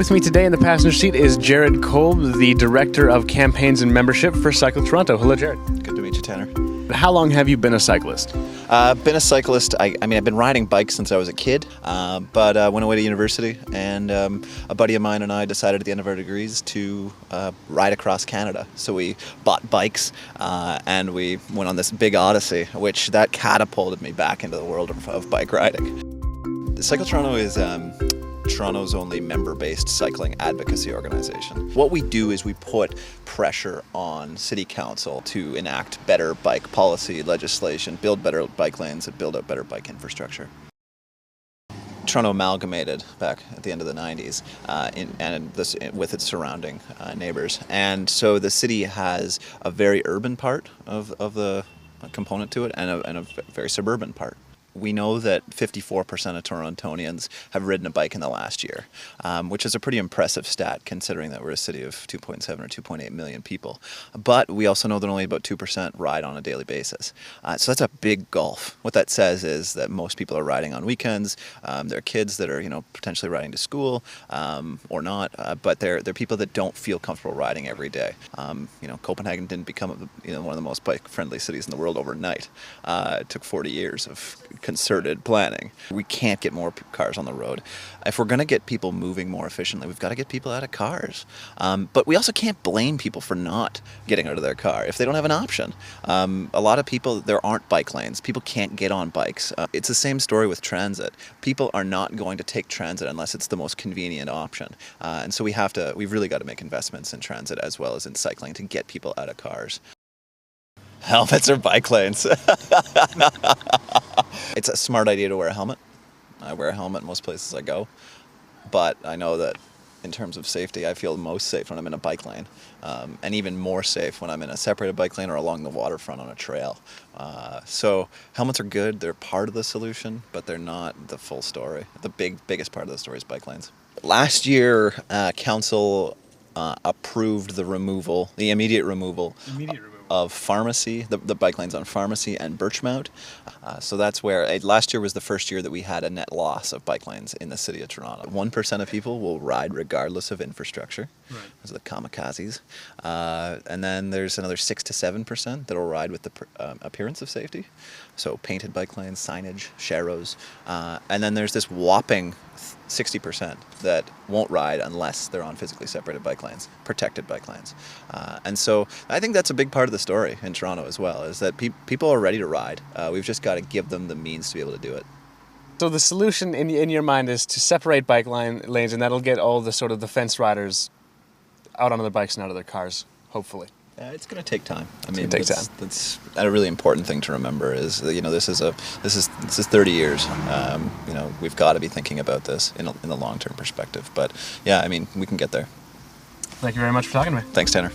With me today in the passenger seat is Jared Kolb, the Director of Campaigns and Membership for Cycle Toronto. Hello, Jared. Good to meet you, Tanner. How long have you been a cyclist? Been a cyclist. I've been riding bikes since I was a kid, but went away to university, and a buddy of mine and I decided at the end of our degrees to ride across Canada. So we bought bikes, and we went on this big odyssey, which that catapulted me back into the world of bike riding. Cycle Toronto is Toronto's only member-based cycling advocacy organization. What we do is we put pressure on City Council to enact better bike policy legislation, build better bike lanes, and build out better bike infrastructure. Toronto amalgamated back at the end of the 90s with its surrounding neighbors. And so the city has a very urban part of the component to it and a very suburban part. We know that 54% of Torontonians have ridden a bike in the last year, which is a pretty impressive stat considering that we're a city of 2.7 or 2.8 million people. But we also know that only about 2% ride on a daily basis. So that's a big gulf. What that says is that most people are riding on weekends. There are kids that are, potentially riding to school or not, but they're people that don't feel comfortable riding every day. Copenhagen didn't become one of the most bike-friendly cities in the world overnight. It took 40 years of concerted planning. We can't get more cars on the road. If we're going to get people moving more efficiently, we've got to get people out of cars. But we also can't blame people for not getting out of their car if they don't have an option. A lot of people, there aren't bike lanes. People can't get on bikes. It's the same story with transit. People are not going to take transit unless it's the most convenient option. And so we've really got to make investments in transit as well as in cycling to get people out of cars. Helmets or bike lanes. It's a smart idea to wear a helmet. I wear a helmet in most places I go, but I know that in terms of safety, I feel most safe when I'm in a bike lane, and even more safe when I'm in a separated bike lane or along the waterfront on a trail. So helmets are good, they're part of the solution, but they're not the full story. The biggest part of the story is bike lanes. Last year, council approved the immediate removal of Pharmacy, the bike lanes on Pharmacy and Birchmount. So that's where, last year was the first year that we had a net loss of bike lanes in the city of Toronto. 1% of people will ride regardless of infrastructure. Right. Those are the kamikazes. And then there's another 6 to 7% that will ride with the appearance of safety. So painted bike lanes, signage, sharrows. And then there's this whopping 60% that won't ride unless they're on physically separated bike lanes, protected bike lanes. And so I think that's a big part of the story in Toronto as well, is that people are ready to ride. We've just got to give them the means to be able to do it. So the solution in your mind is to separate bike lanes, and that'll get all the sort of the fence riders out onto their bikes and out of their cars, hopefully. It's going to take time. That's a really important thing to remember. Is this is 30 years. We've got to be thinking about this in the long-term perspective. But yeah, we can get there. Thank you very much for talking to me. Thanks, Tanner.